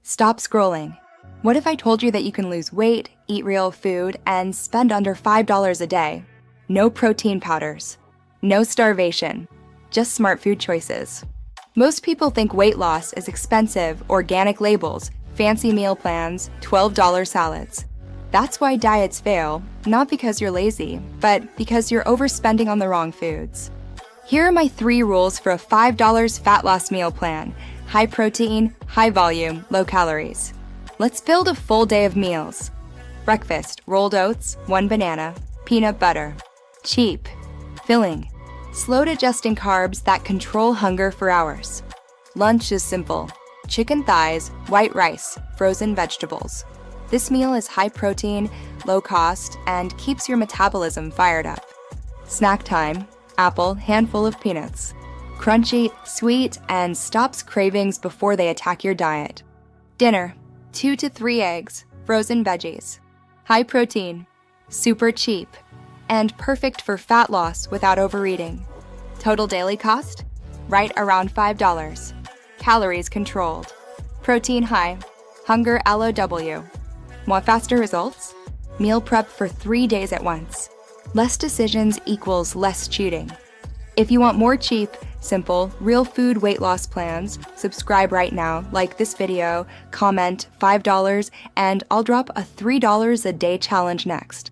Stop scrolling. What if I told you that you can lose weight, eat real food, and spend under $5 a day? No protein powders. No starvation. Just smart food choices. Most people think weight loss is expensive, organic labels, fancy meal plans, $12 salads. That's why diets fail, not because you're lazy, but because you're overspending on the wrong foods. Here are my 3 rules for a $5 fat loss meal plan. High protein, high volume, low calories. Let's build a full day of meals. Breakfast, rolled oats, 1 banana, peanut butter. Cheap. Filling. Slow digesting carbs that control hunger for hours. Lunch is simple. Chicken thighs, white rice, frozen vegetables. This meal is high protein, low cost, and keeps your metabolism fired up. Snack time. Apple, handful of peanuts. Crunchy, sweet, and stops cravings before they attack your diet. Dinner, 2 to 3 eggs, frozen veggies. High protein, super cheap, and perfect for fat loss without overeating. Total daily cost? Right around $5. Calories controlled. Protein high. Hunger LOW. Want faster results? Meal prep for 3 days at once. Less decisions equals less cheating. If you want more cheap, simple, real food weight loss plans, subscribe right now, like this video, comment $5, and I'll drop a $3 a day challenge next.